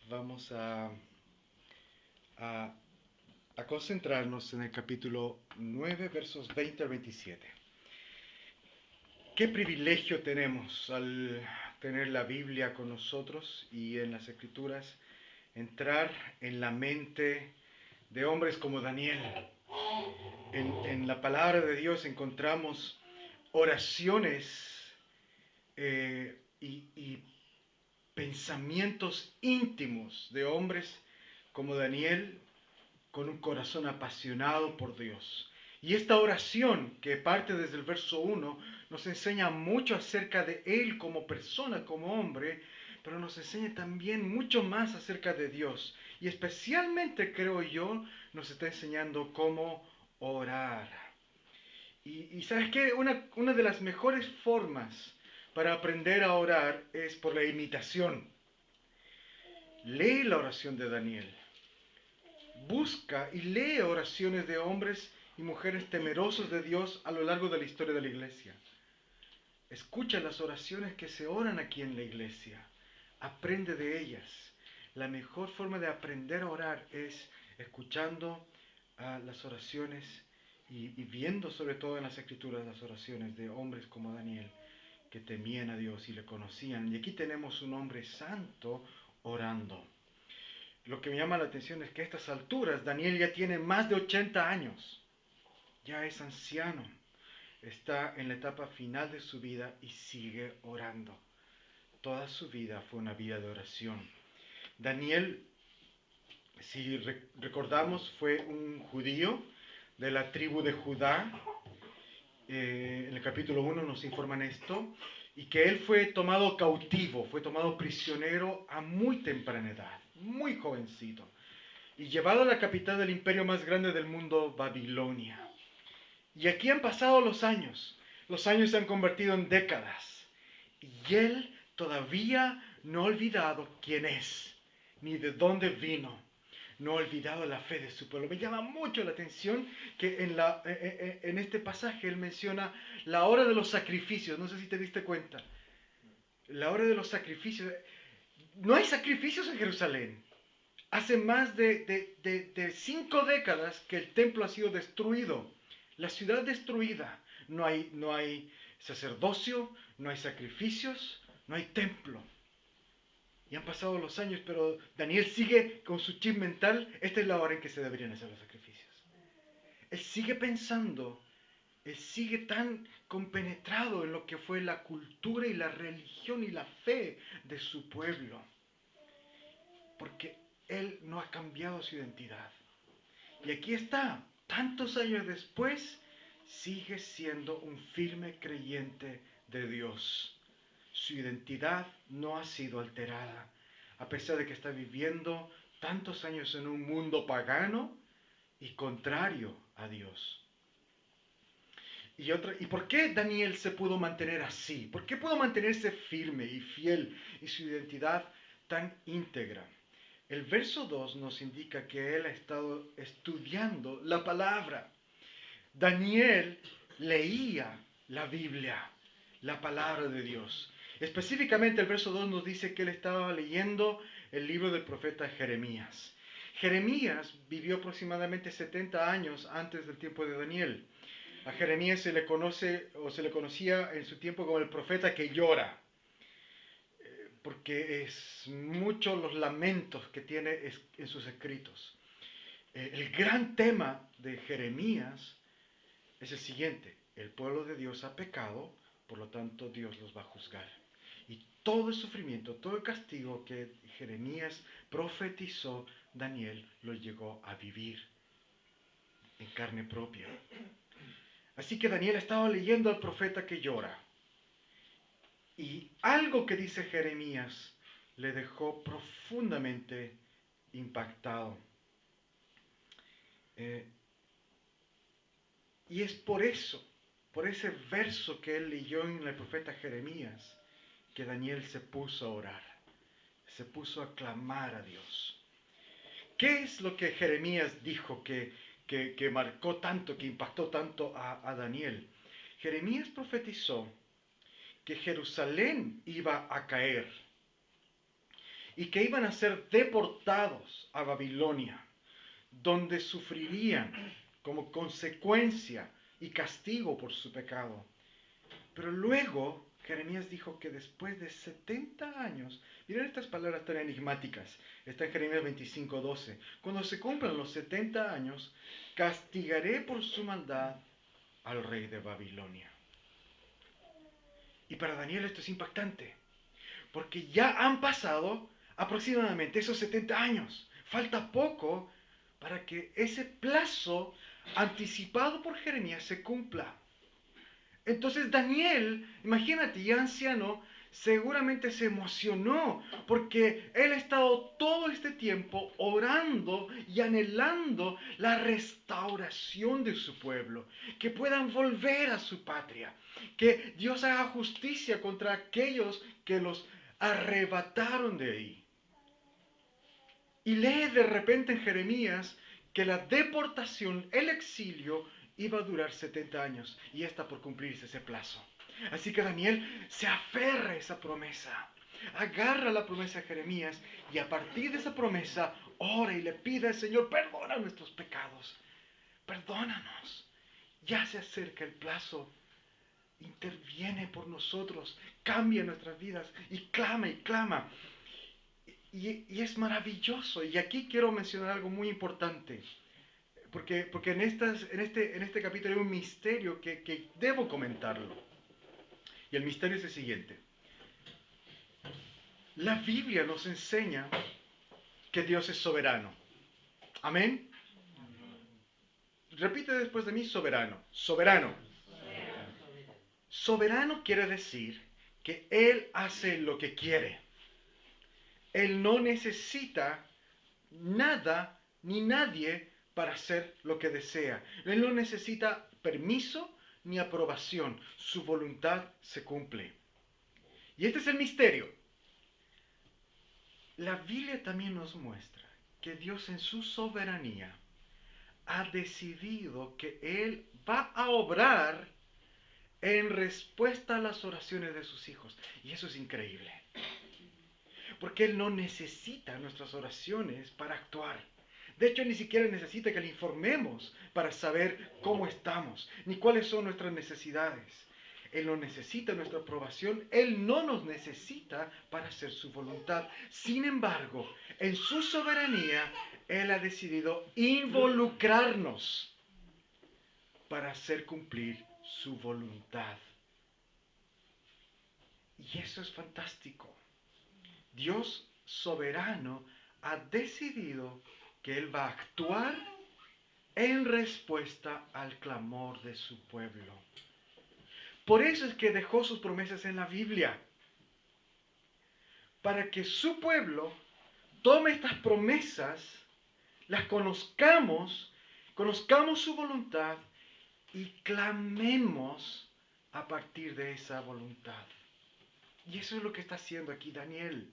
vamos a, a concentrarnos en el capítulo 9, versos 20 al 27. Qué privilegio tenemos al tener la Biblia con nosotros y en las Escrituras entrar en la mente de hombres como Daniel. En la palabra de Dios encontramos oraciones y pensamientos íntimos de hombres como Daniel, con un corazón apasionado por Dios. Y esta oración, que parte desde el verso 1, nos enseña mucho acerca de Él como persona, como hombre, pero nos enseña también mucho más acerca de Dios. Y especialmente, creo yo, nos está enseñando cómo orar. Y ¿sabes qué? Una de las mejores formas para aprender a orar es por la imitación. Lee la oración de Daniel. Busca y lee oraciones de hombres y mujeres temerosos de Dios a lo largo de la historia de la iglesia. Escucha las oraciones que se oran aquí en la iglesia. Aprende de ellas. La mejor forma de aprender a orar es escuchando las oraciones y viendo sobre todo en las escrituras las oraciones de hombres como Daniel, que temían a Dios y le conocían. Y aquí tenemos un hombre santo orando. Lo que me llama la atención es que a estas alturas Daniel ya tiene más de 80 años, ya es anciano, está en la etapa final de su vida y sigue orando. Toda su vida fue una vida de oración. Daniel, si recordamos, fue un judío de la tribu de Judá. En el capítulo 1 nos informan esto, y que él fue tomado cautivo, fue tomado prisionero a muy temprana edad, muy jovencito, y llevado a la capital del imperio más grande del mundo, Babilonia. Y aquí han pasado los años se han convertido en décadas, y él todavía no ha olvidado quién es, ni de dónde vino, no ha olvidado la fe de su pueblo. Me llama mucho la atención que en este pasaje él menciona la hora de los sacrificios, no sé si te diste cuenta, la hora de los sacrificios. No hay sacrificios en Jerusalén. Hace más de 5 décadas que el templo ha sido destruido, la ciudad destruida. No hay sacerdocio, no hay sacrificios, no hay templo. Y han pasado los años, pero Daniel sigue con su chip mental, esta es la hora en que se deberían hacer los sacrificios. Él sigue pensando, él sigue tan compenetrado en lo que fue la cultura y la religión y la fe de su pueblo, porque él no ha cambiado su identidad. Y aquí está, tantos años después, sigue siendo un firme creyente de Dios. Su identidad no ha sido alterada, a pesar de que está viviendo tantos años en un mundo pagano y contrario a Dios. ¿Y por qué Daniel se pudo mantener así? ¿Por qué pudo mantenerse firme y fiel y su identidad tan íntegra? El verso 2 nos indica que él ha estado estudiando la palabra. Daniel leía la Biblia, la palabra de Dios. Específicamente el verso 2 nos dice que él estaba leyendo el libro del profeta Jeremías. Jeremías vivió aproximadamente 70 años antes del tiempo de Daniel. A Jeremías se le conoce o se le conocía en su tiempo como el profeta que llora, porque es mucho los lamentos que tiene en sus escritos. El gran tema de Jeremías es el siguiente: el pueblo de Dios ha pecado, por lo tanto Dios los va a juzgar. Y todo el sufrimiento, todo el castigo que Jeremías profetizó, Daniel lo llegó a vivir en carne propia. Así que Daniel estaba leyendo al profeta que llora. Y algo que dice Jeremías le dejó profundamente impactado. Eh, y es por eso, por ese verso que él leyó en el profeta Jeremías, que Daniel se puso a orar, se puso a clamar a Dios. ¿Qué es lo que Jeremías dijo que marcó tanto, que impactó tanto a Daniel? Jeremías profetizó que Jerusalén iba a caer y que iban a ser deportados a Babilonia, donde sufrirían como consecuencia y castigo por su pecado. Pero luego Jeremías dijo que después de 70 años, miren estas palabras tan enigmáticas, está en Jeremías 25:12, cuando se cumplan los 70 años, castigaré por su maldad al rey de Babilonia. Y para Daniel esto es impactante, porque ya han pasado aproximadamente esos 70 años. Falta poco para que ese plazo anticipado por Jeremías se cumpla. Entonces Daniel, imagínate, ya anciano, seguramente se emocionó porque él ha estado todo este tiempo orando y anhelando la restauración de su pueblo, que puedan volver a su patria, que Dios haga justicia contra aquellos que los arrebataron de ahí. Y lee de repente en Jeremías que la deportación, el exilio, iba a durar 70 años y ya está por cumplirse ese plazo. Así que Daniel se aferra a esa promesa, agarra la promesa de Jeremías y a partir de esa promesa ora y le pide al Señor, perdona nuestros pecados, perdónanos, ya se acerca el plazo, interviene por nosotros, cambia nuestras vidas y clama y clama. Y es maravilloso. Y aquí quiero mencionar algo muy importante. Porque en este capítulo hay un misterio que debo comentarlo. Y el misterio es el siguiente. La Biblia nos enseña que Dios es soberano. Amén. Repite después de mí, soberano. Soberano. Soberano quiere decir que Él hace lo que quiere. Él no necesita nada ni nadie para hacer lo que desea. Él no necesita permiso ni aprobación. Su voluntad se cumple. Y este es el misterio. La Biblia también nos muestra que Dios en su soberanía ha decidido que Él va a obrar en respuesta a las oraciones de sus hijos. Y eso es increíble. Porque Él no necesita nuestras oraciones para actuar. De hecho, ni siquiera necesita que le informemos para saber cómo estamos, ni cuáles son nuestras necesidades. Él no necesita nuestra aprobación, Él no nos necesita para hacer su voluntad. Sin embargo, en su soberanía, Él ha decidido involucrarnos para hacer cumplir su voluntad. Y eso es fantástico. Dios soberano ha decidido que Él va a actuar en respuesta al clamor de su pueblo. Por eso es que dejó sus promesas en la Biblia, para que su pueblo tome estas promesas, las conozcamos, conozcamos su voluntad y clamemos a partir de esa voluntad. Y eso es lo que está haciendo aquí Daniel.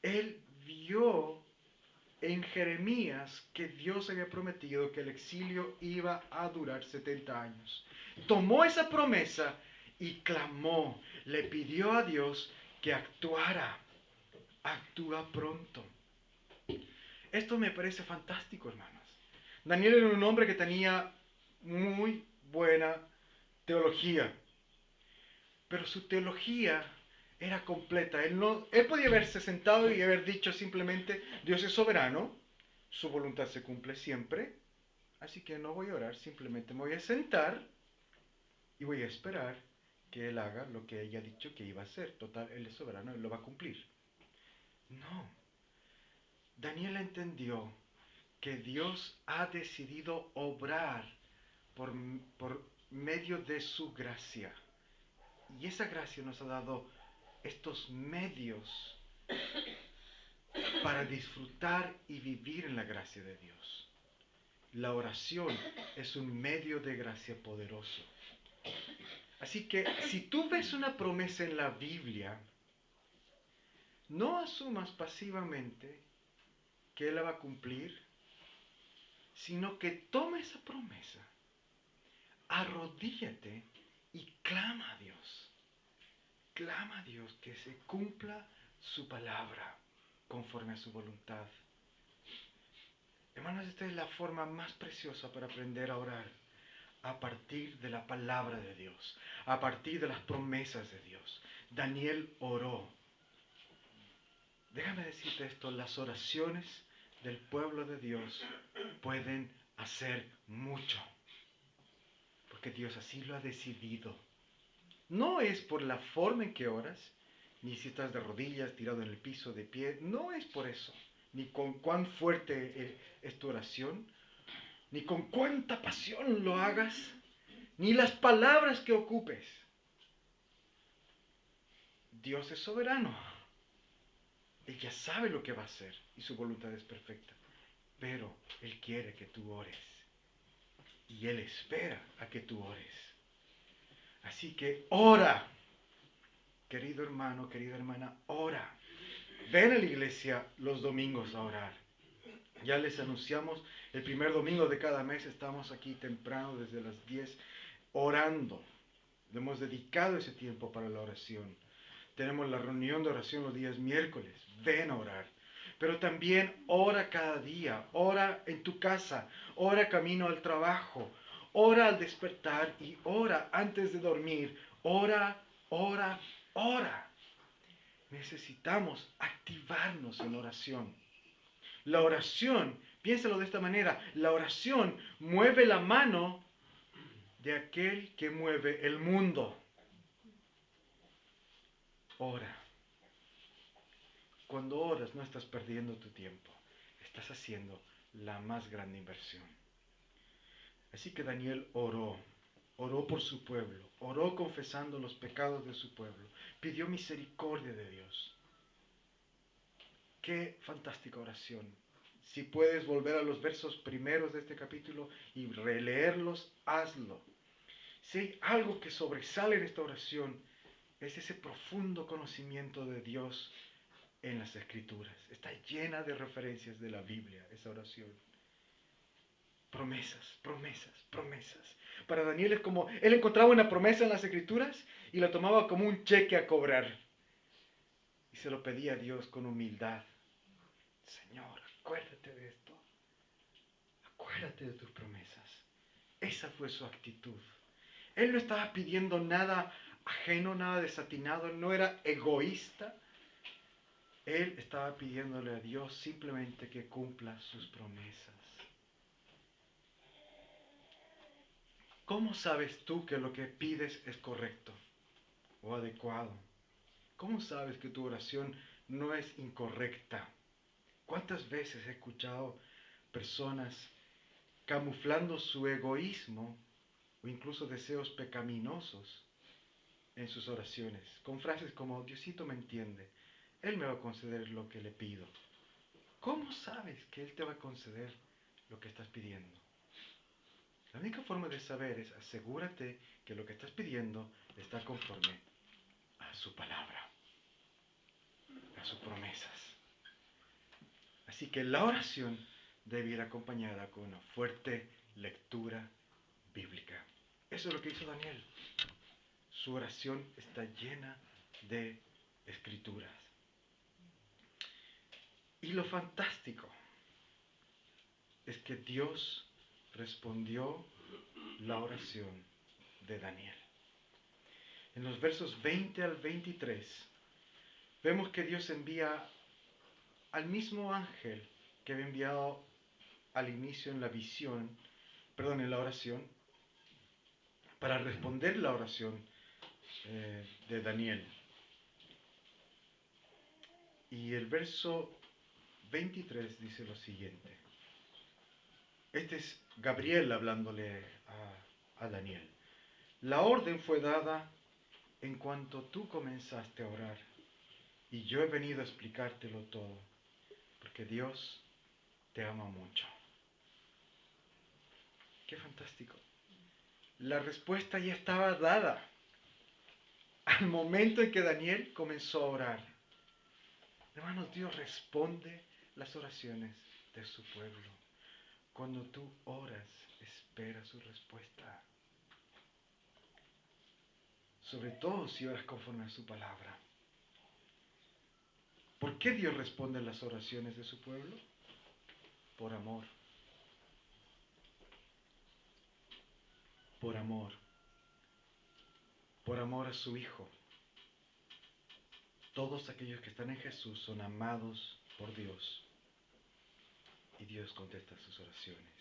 Él vio en Jeremías que Dios había prometido que el exilio iba a durar 70 años. Tomó esa promesa y clamó, le pidió a Dios que actuara. Actúa pronto. Esto me parece fantástico, hermanos. Daniel era un hombre que tenía muy buena teología, pero su teología era completa. Él podía haberse sentado y haber dicho simplemente, Dios es soberano, su voluntad se cumple siempre, así que no voy a orar, simplemente me voy a sentar y voy a esperar que Él haga lo que ella ha dicho que iba a hacer. Total, Él es soberano, Él lo va a cumplir. No. Daniel entendió que Dios ha decidido obrar por medio de su gracia. Y esa gracia nos ha dado estos medios para disfrutar y vivir en la gracia de Dios. La oración es un medio de gracia poderoso. Así que si tú ves una promesa en la Biblia, no asumas pasivamente que Él la va a cumplir, sino que toma esa promesa, arrodíllate y clama a Dios. Clama a Dios que se cumpla su palabra conforme a su voluntad. Hermanos, esta es la forma más preciosa para aprender a orar, a partir de la palabra de Dios, a partir de las promesas de Dios. Daniel oró. Déjame decirte esto, las oraciones del pueblo de Dios pueden hacer mucho, porque Dios así lo ha decidido. No es por la forma en que oras, ni si estás de rodillas, tirado en el piso, de pie, no es por eso, ni con cuán fuerte es tu oración, ni con cuánta pasión lo hagas, ni las palabras que ocupes. Dios es soberano. Él ya sabe lo que va a hacer y su voluntad es perfecta. Pero Él quiere que tú ores. Y Él espera a que tú ores. Así que ora. Querido hermano, querida hermana, ora. Ven a la iglesia los domingos a orar. Ya les anunciamos, el primer domingo de cada mes estamos aquí temprano desde las 10 orando. Le hemos dedicado ese tiempo para la oración. Tenemos la reunión de oración los días miércoles. Ven a orar. Pero también ora cada día. Ora en tu casa. Ora camino al trabajo. Ora al despertar y ora antes de dormir. Ora, ora, ora. Necesitamos activarnos en oración. La oración, piénsalo de esta manera, la oración mueve la mano de aquel que mueve el mundo. Ora. Cuando oras no estás perdiendo tu tiempo, estás haciendo la más grande inversión. Así que Daniel oró por su pueblo, oró confesando los pecados de su pueblo, pidió misericordia de Dios. Qué fantástica oración. Si puedes volver a los versos primeros de este capítulo y releerlos, hazlo. Si hay algo que sobresale en esta oración, es ese profundo conocimiento de Dios en las Escrituras. Está llena de referencias de la Biblia, esa oración. Promesas, promesas, promesas. Para Daniel es como, él encontraba una promesa en las Escrituras y la tomaba como un cheque a cobrar. Y se lo pedía a Dios con humildad. Señor, acuérdate de esto. Acuérdate de tus promesas. Esa fue su actitud. Él no estaba pidiendo nada ajeno, nada desatinado, no era egoísta. Él estaba pidiéndole a Dios simplemente que cumpla sus promesas. ¿Cómo sabes tú que lo que pides es correcto o adecuado? ¿Cómo sabes que tu oración no es incorrecta? ¿Cuántas veces he escuchado personas camuflando su egoísmo o incluso deseos pecaminosos en sus oraciones, con frases como, Diosito me entiende, Él me va a conceder lo que le pido? ¿Cómo sabes que Él te va a conceder lo que estás pidiendo? La única forma de saber es asegúrate que lo que estás pidiendo está conforme a su palabra, a sus promesas. Así que la oración debe ir acompañada con una fuerte lectura bíblica. Eso es lo que hizo Daniel. Su oración está llena de escrituras. Y lo fantástico es que Dios respondió la oración de Daniel. En los versos 20 al 23 vemos que Dios envía al mismo ángel que había enviado al inicio en la visión, en la oración, para responder la oración de Daniel. Y el verso 23 dice lo siguiente. Este es Gabriel hablándole a Daniel. La orden fue dada en cuanto tú comenzaste a orar, y yo he venido a explicártelo todo, porque Dios te ama mucho. Qué fantástico. La respuesta ya estaba dada al momento en que Daniel comenzó a orar. Hermanos, Dios responde las oraciones de su pueblo. Cuando tú oras, espera su respuesta. Sobre todo si oras conforme a su palabra. ¿Por qué Dios responde a las oraciones de su pueblo? Por amor. Por amor. Por amor a su Hijo. Todos aquellos que están en Jesús son amados por Dios. Y Dios contesta sus oraciones.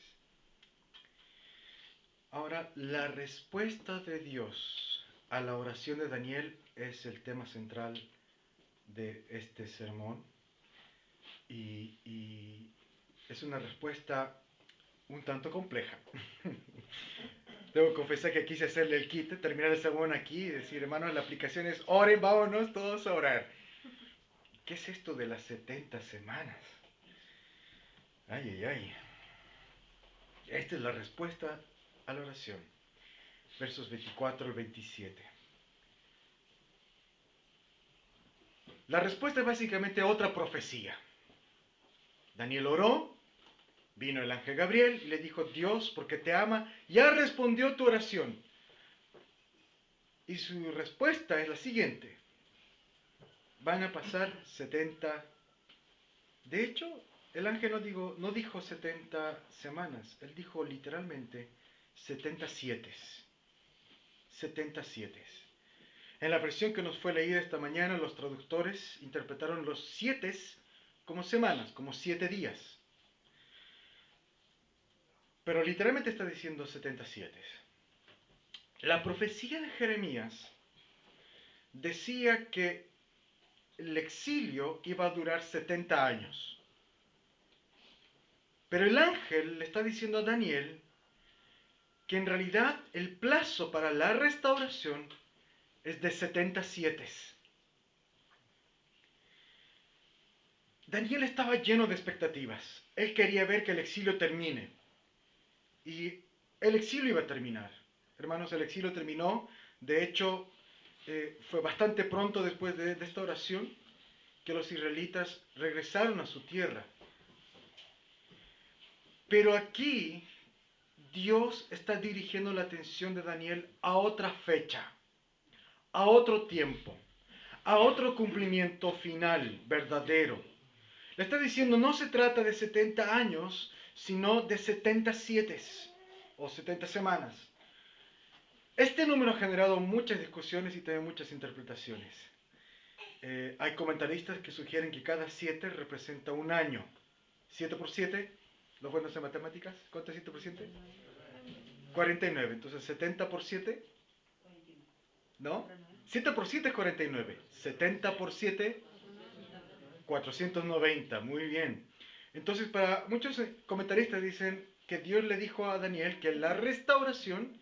Ahora, la respuesta de Dios a la oración de Daniel es el tema central de este sermón. Y es una respuesta un tanto compleja. Debo confesar que quise hacerle el quite, terminar el sermón aquí y decir, hermanos, la aplicación es oren, vámonos todos a orar. ¿Qué es esto de las 70 semanas? Ay, ay, ay. Esta es la respuesta a la oración. Versos 24 al 27. La respuesta es básicamente otra profecía. Daniel oró, vino el ángel Gabriel y le dijo, Dios, porque te ama, ya respondió tu oración. Y su respuesta es la siguiente. Van a pasar 70. De hecho, el ángel no dijo 70 semanas, él dijo literalmente 77. 77. En la versión que nos fue leída esta mañana, los traductores interpretaron los 7 como semanas, como 7 días. Pero literalmente está diciendo 77. La profecía de Jeremías decía que el exilio iba a durar 70 años. Pero el ángel le está diciendo a Daniel que en realidad el plazo para la restauración es de 77. Daniel estaba lleno de expectativas. Él quería ver que el exilio termine. Y el exilio iba a terminar. Hermanos, el exilio terminó. De hecho, fue bastante pronto después de esta oración que los israelitas regresaron a su tierra. Pero aquí Dios está dirigiendo la atención de Daniel a otra fecha, a otro tiempo, a otro cumplimiento final, verdadero. Le está diciendo, no se trata de 70 años, sino de 77 o 70 semanas. Este número ha generado muchas discusiones y también muchas interpretaciones. Hay comentaristas que sugieren que cada 7 representa un año. 7 por 7, los buenos en matemáticas, ¿cuánto es 7 por 7? 49. Entonces 70 por 7, ¿no? 7 por 7 es 49. 70 por 7, 490. Muy bien. Entonces, para muchos comentaristas dicen que Dios le dijo a Daniel que la restauración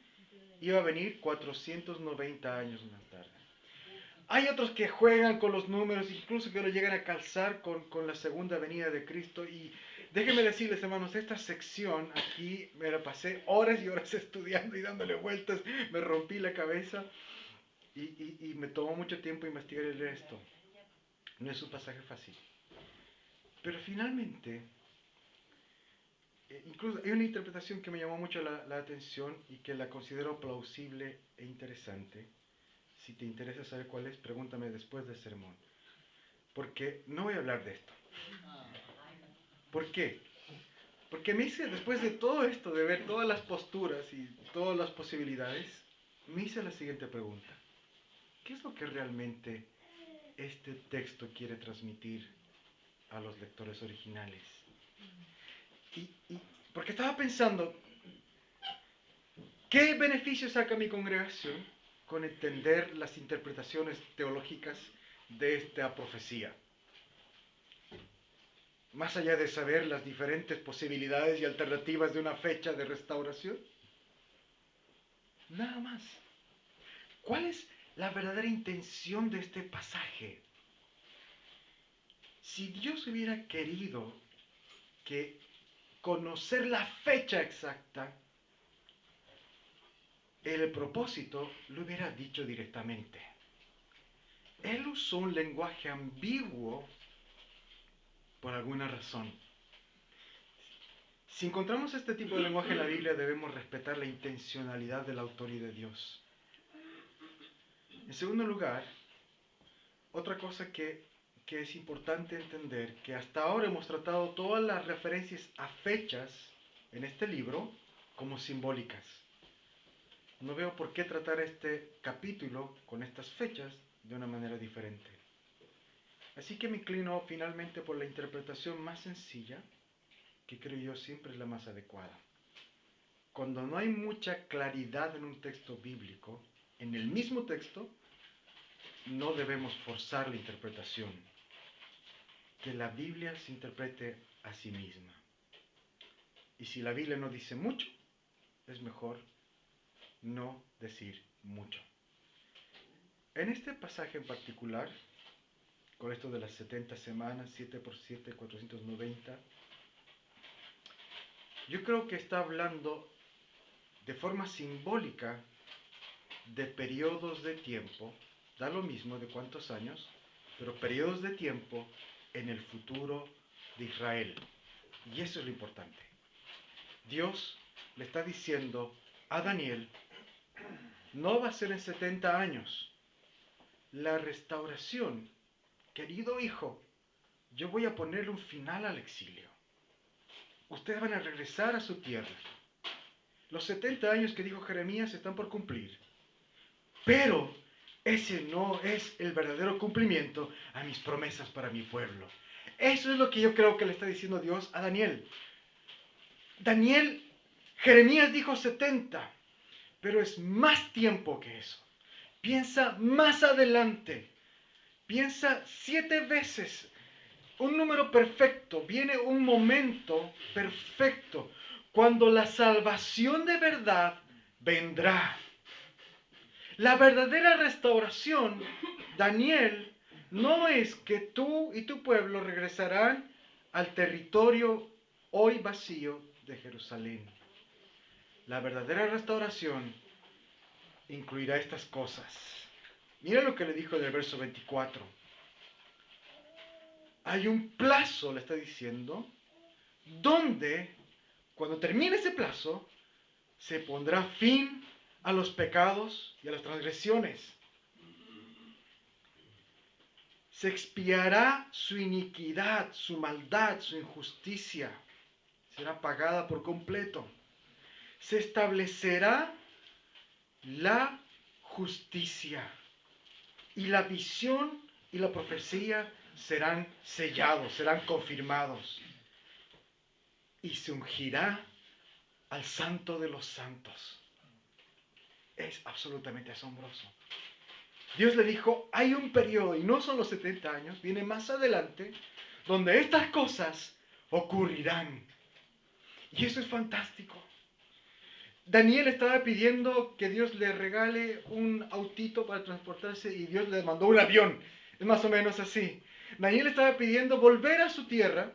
iba a venir 490 años más tarde. Hay otros que juegan con los números, incluso que lo llegan a calzar con la segunda venida de Cristo. Y déjenme decirles, hermanos, esta sección aquí me la pasé horas y horas estudiando y dándole vueltas. Me rompí la cabeza y me tomó mucho tiempo investigar y leer esto. No es un pasaje fácil. Pero finalmente, incluso hay una interpretación que me llamó mucho la atención y que la considero plausible e interesante. Si te interesa saber cuál es, pregúntame después del sermón. Porque no voy a hablar de esto. ¿Por qué? Porque me hice, después de todo esto, de ver todas las posturas y todas las posibilidades, me hice la siguiente pregunta. ¿Qué es lo que realmente este texto quiere transmitir a los lectores originales? Porque estaba pensando, ¿qué beneficio saca mi congregación con entender las interpretaciones teológicas de esta profecía? Más allá de saber las diferentes posibilidades y alternativas de una fecha de restauración. Nada más. ¿Cuál es la verdadera intención de este pasaje? Si Dios hubiera querido que conocer la fecha exacta, el propósito lo hubiera dicho directamente. Él usó un lenguaje ambiguo por alguna razón. Si encontramos este tipo de lenguaje en la Biblia, debemos respetar la intencionalidad del autor y de Dios. En segundo lugar, otra cosa que que es importante entender que hasta ahora hemos tratado todas las referencias a fechas en este libro como simbólicas. No veo por qué tratar este capítulo con estas fechas de una manera diferente. Así que me inclino finalmente por la interpretación más sencilla, que creo yo siempre es la más adecuada. Cuando no hay mucha claridad en un texto bíblico, en el mismo texto, no debemos forzar la interpretación. Que la Biblia se interprete a sí misma. Y si la Biblia no dice mucho, es mejor no decir mucho. En este pasaje en particular, con esto de las 70 semanas, 7 por 7, 490, yo creo que está hablando de forma simbólica de periodos de tiempo, da lo mismo de cuántos años, pero periodos de tiempo en el futuro de Israel. Y eso es lo importante. Dios le está diciendo a Daniel, no va a ser en 70 años. La restauración, querido hijo, yo voy a ponerle un final al exilio. Ustedes van a regresar a su tierra. Los 70 años que dijo Jeremías están por cumplir. Pero ese no es el verdadero cumplimiento a mis promesas para mi pueblo. Eso es lo que yo creo que le está diciendo Dios a Daniel. Jeremías dijo 70, pero es más tiempo que eso. Piensa más adelante. Piensa 7 veces. Un número perfecto. Viene un momento perfecto cuando la salvación de verdad vendrá. La verdadera restauración, Daniel, no es que tú y tu pueblo regresarán al territorio hoy vacío de Jerusalén. La verdadera restauración incluirá estas cosas. Mira lo que le dijo en el verso 24. Hay un plazo, le está diciendo, donde, cuando termine ese plazo, se pondrá fin a los pecados y a las transgresiones. Se expiará su iniquidad, su maldad, su injusticia. Será pagada por completo. Se establecerá la justicia. Y la visión y la profecía serán sellados, serán confirmados. Y se ungirá al Santo de los Santos. Es absolutamente asombroso. Dios le dijo, hay un periodo, y no son los 70 años, viene más adelante, donde estas cosas ocurrirán. Y eso es fantástico. Daniel estaba pidiendo que Dios le regale un autito para transportarse y Dios le mandó un avión. Es más o menos así. Daniel estaba pidiendo volver a su tierra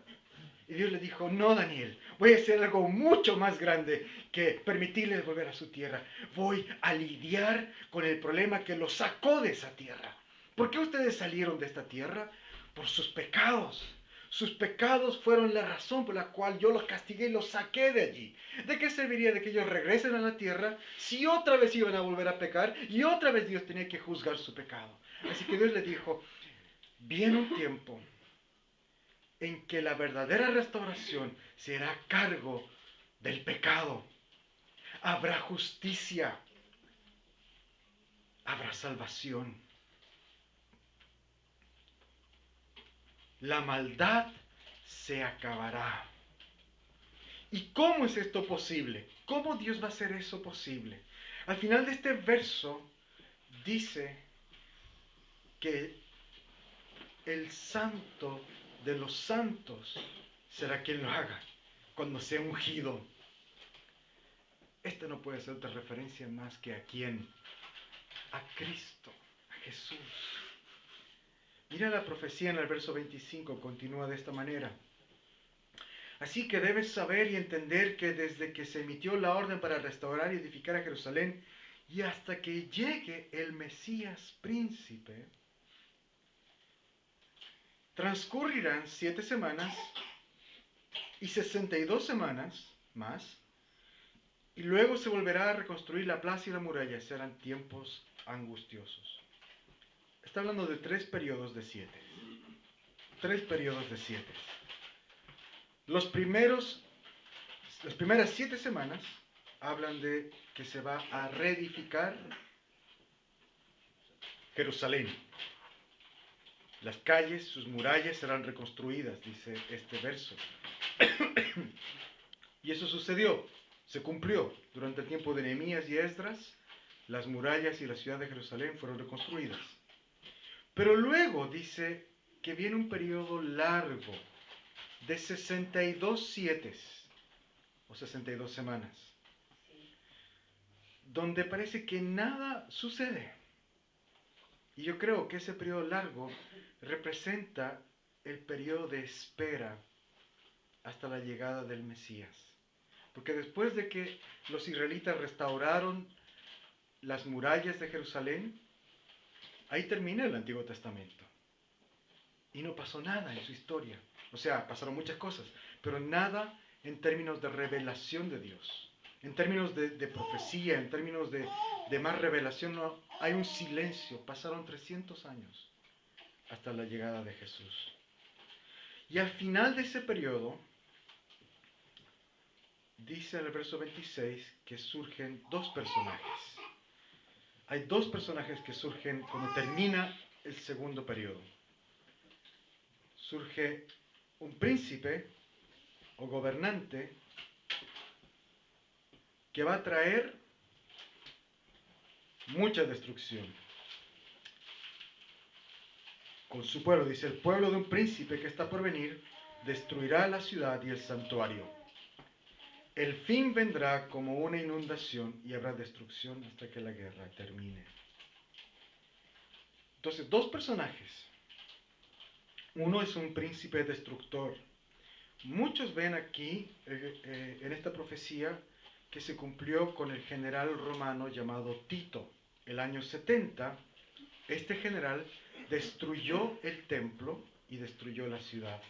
y Dios le dijo, no, Daniel, voy a hacer algo mucho más grande que permitirles volver a su tierra. Voy a lidiar con el problema que los sacó de esa tierra. ¿Por qué ustedes salieron de esta tierra? Por sus pecados. Sus pecados fueron la razón por la cual yo los castigué y los saqué de allí. ¿De qué serviría de que ellos regresen a la tierra si otra vez iban a volver a pecar y otra vez Dios tenía que juzgar su pecado? Así que Dios les dijo, viene un tiempo en que la verdadera restauración será a cargo del pecado. Habrá justicia, habrá salvación. La maldad se acabará. ¿Y cómo es esto posible? ¿Cómo Dios va a hacer eso posible? Al final de este verso dice que el santo de los santos será quien lo haga cuando sea ungido. Esta no puede ser otra referencia más que a quién, a Cristo, a Jesús. Mira la profecía en el verso 25, continúa de esta manera. Así que debes saber y entender que desde que se emitió la orden para restaurar y edificar a Jerusalén y hasta que llegue el Mesías príncipe, transcurrirán 7 semanas y 62 semanas más, y luego se volverá a reconstruir la plaza y la muralla. Serán tiempos angustiosos. Está hablando de 3 periodos de 7. tres periodos de 7. Las primeras 7 semanas hablan de que se va a reedificar Jerusalén. Las calles, sus murallas serán reconstruidas, dice este verso. Y eso sucedió, se cumplió. Durante el tiempo de Nehemías y Esdras, las murallas y la ciudad de Jerusalén fueron reconstruidas. Pero luego dice que viene un periodo largo de 62 7 o 62 semanas, donde parece que nada sucede. Y yo creo que ese periodo largo representa el periodo de espera hasta la llegada del Mesías. Porque después de que los israelitas restauraron las murallas de Jerusalén, ahí termina el Antiguo Testamento. Y no pasó nada en su historia. O sea, pasaron muchas cosas, pero nada en términos de revelación de Dios. En términos de profecía, en términos de más revelación, no, hay un silencio. Pasaron 300 años hasta la llegada de Jesús. Y al final de ese periodo, dice en el verso 26 que surgen dos personajes. Hay dos personajes que surgen cuando termina el segundo periodo. Surge un príncipe o gobernante que va a traer mucha destrucción. Con su pueblo, dice, el pueblo de un príncipe que está por venir destruirá la ciudad y el santuario. El fin vendrá como una inundación y habrá destrucción hasta que la guerra termine. Entonces, dos personajes. Uno es un príncipe destructor. Muchos ven aquí, en esta profecía, que se cumplió con el general romano llamado Tito. El año 70, este general destruyó el templo y destruyó la ciudad.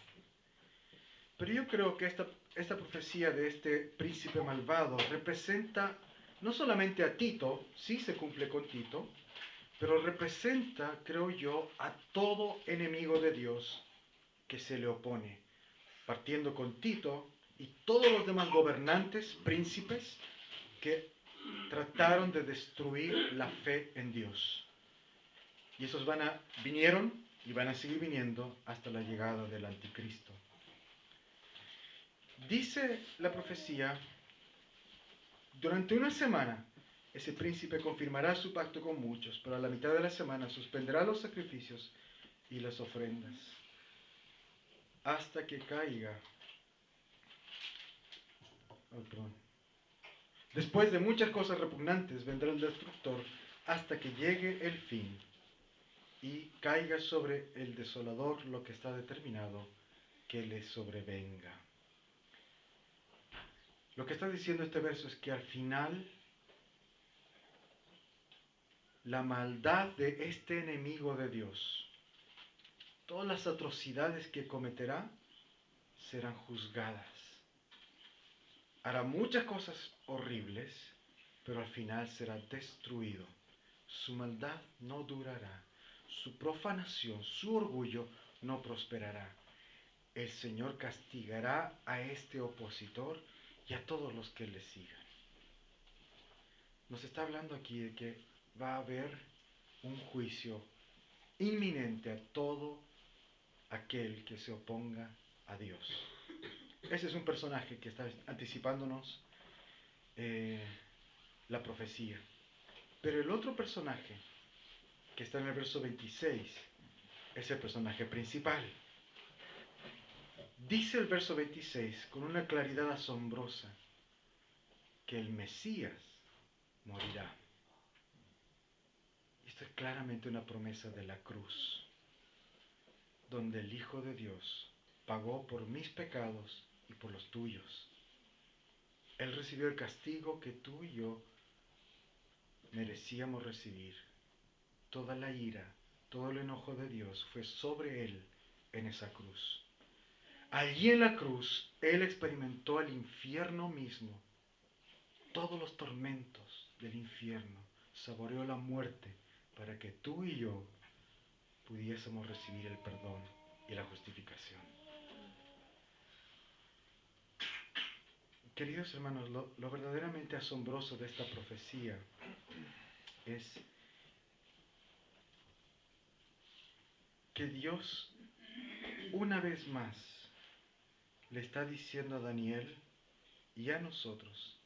Pero yo creo que esta profecía de este príncipe malvado representa no solamente a Tito, sí se cumple con Tito, pero representa, creo yo, a todo enemigo de Dios que se le opone, partiendo con Tito y todos los demás gobernantes, príncipes, que trataron de destruir la fe en Dios. Y esos vinieron y van a seguir viniendo hasta la llegada del anticristo. Dice la profecía, durante una semana ese príncipe confirmará su pacto con muchos, pero a la mitad de la semana suspenderá los sacrificios y las ofrendas hasta que caiga. Después de muchas cosas repugnantes vendrá el destructor hasta que llegue el fin y caiga sobre el desolador lo que está determinado que le sobrevenga. Lo que está diciendo este verso es que al final la maldad de este enemigo de Dios, todas las atrocidades que cometerá, serán juzgadas. Hará muchas cosas horribles, pero al final será destruido. Su maldad no durará. Su profanación, su orgullo no prosperará. El Señor castigará a este opositor y a todos los que le sigan. Nos está hablando aquí de que va a haber un juicio inminente a todo aquel que se oponga a Dios. Ese es un personaje que está anticipándonos la profecía. Pero el otro personaje que está en el verso 26 es el personaje principal. Dice el verso 26 con una claridad asombrosa que el Mesías morirá. Esto es claramente una promesa de la cruz, donde el Hijo de Dios pagó por mis pecados y por los tuyos. Él recibió el castigo que tú y yo merecíamos recibir. Toda la ira, todo el enojo de Dios fue sobre Él en esa cruz. Allí en la cruz, Él experimentó el infierno mismo, todos los tormentos del infierno, saboreó la muerte para que tú y yo pudiésemos recibir el perdón. y la justificación. Queridos hermanos, lo verdaderamente asombroso de esta profecía es que Dios una vez más le está diciendo a Daniel y a nosotros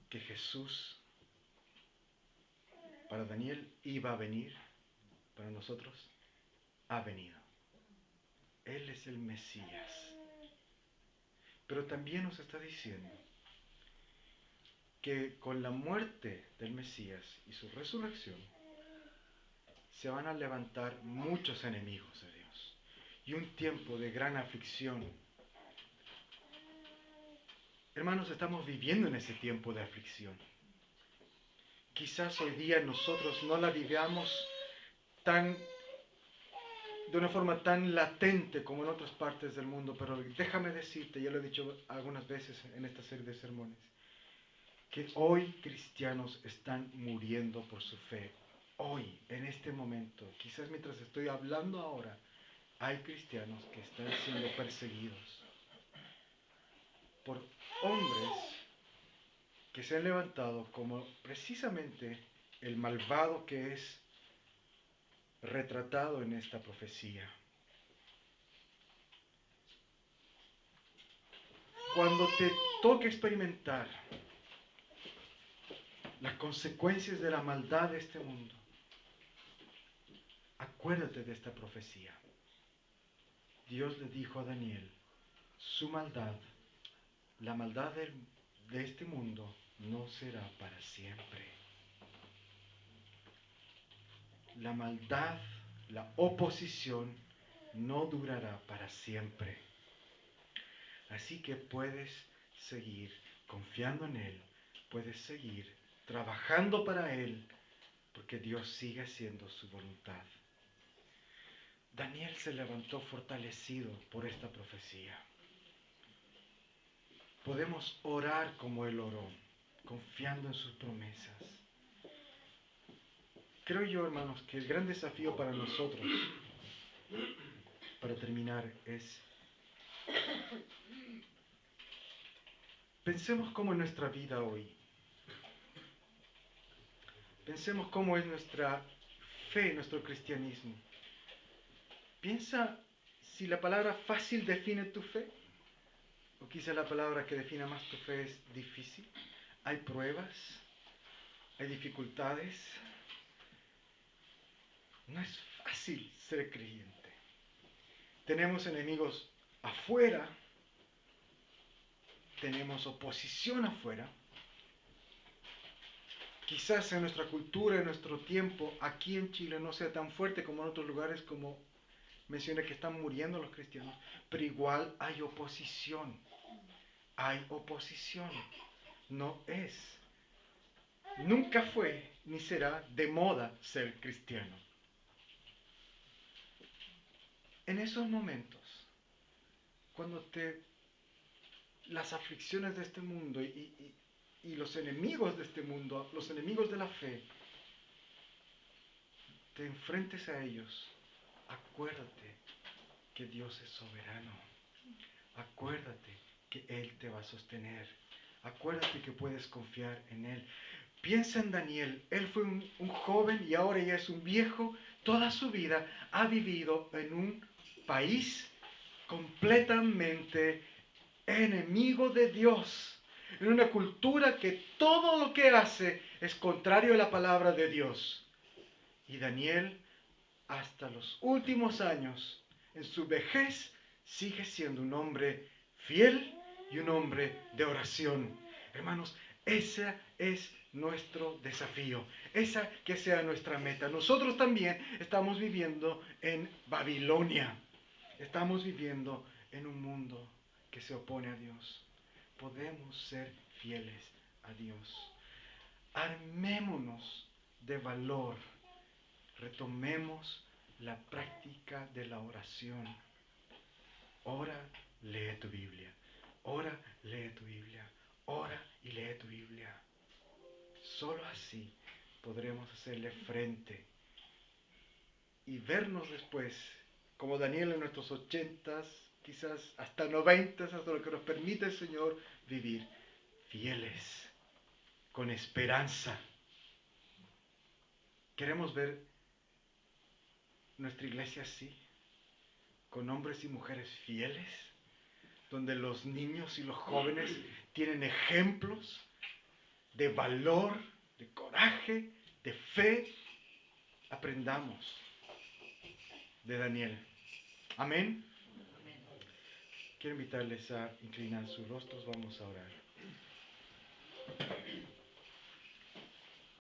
que Jesús, para Daniel, iba a venir, para nosotros, ha venido. Él es el Mesías. Pero también nos está diciendo que con la muerte del Mesías y su resurrección se van a levantar muchos enemigos de Dios y un tiempo de gran aflicción. Hermanos, estamos viviendo en ese tiempo de aflicción. Quizás hoy día nosotros no la vivamos de una forma tan latente como en otras partes del mundo, pero déjame decirte, ya lo he dicho algunas veces en esta serie de sermones, que hoy cristianos están muriendo por su fe. Hoy, en este momento, quizás mientras estoy hablando ahora, hay cristianos que están siendo perseguidos por hombres que se han levantado como precisamente el malvado que es retratado en esta profecía. Cuando te toque experimentar las consecuencias de la maldad de este mundo, acuérdate de esta profecía. Dios le dijo a Daniel, su maldad, la maldad de este mundo, no será para siempre. La maldad, la oposición, no durará para siempre. Así que puedes seguir confiando en Él, puedes seguir trabajando para Él, porque Dios sigue haciendo su voluntad. Daniel se levantó fortalecido por esta profecía. Podemos orar como Él oró, confiando en sus promesas. Creo yo, hermanos, que el gran desafío para nosotros, para terminar, es pensemos cómo es nuestra vida hoy. Pensemos cómo es nuestra fe, nuestro cristianismo. Piensa si la palabra fácil define tu fe, o quizá la palabra que define más tu fe es difícil. Hay pruebas, hay dificultades. No es fácil ser creyente. Tenemos enemigos afuera, tenemos oposición afuera. Quizás en nuestra cultura, en nuestro tiempo, aquí en Chile no sea tan fuerte como en otros lugares, como mencioné que están muriendo los cristianos, pero igual hay oposición. Hay oposición. No es, nunca fue ni será de moda ser cristiano. En esos momentos, cuando las aflicciones de este mundo y los enemigos de este mundo, los enemigos de la fe, te enfrentes a ellos, acuérdate que Dios es soberano. Acuérdate que Él te va a sostener. Acuérdate que puedes confiar en Él. Piensa en Daniel. Él fue un joven y ahora ya es un viejo. Toda su vida ha vivido en un país completamente enemigo de Dios. En una cultura que todo lo que hace es contrario a la palabra de Dios. Y Daniel, hasta los últimos años, en su vejez, sigue siendo un hombre fiel y un hombre de oración. Hermanos, ese es nuestro desafío. Esa que sea nuestra meta. Nosotros también estamos viviendo en Babilonia. Estamos viviendo en un mundo que se opone a Dios. Podemos ser fieles a Dios. Armémonos de valor. Retomemos la práctica de la oración. Ora, lee tu Biblia. Ora, lee tu Biblia. Ora y lee tu Biblia. Solo así podremos hacerle frente y vernos después, como Daniel en nuestros 80, quizás hasta 90, hasta lo que nos permite el Señor vivir fieles, con esperanza. Queremos ver nuestra iglesia así, con hombres y mujeres fieles, donde los niños y los jóvenes tienen ejemplos de valor, de coraje, de fe. Aprendamos de Daniel. Amén. Quiero invitarles a inclinar sus rostros. Vamos a orar.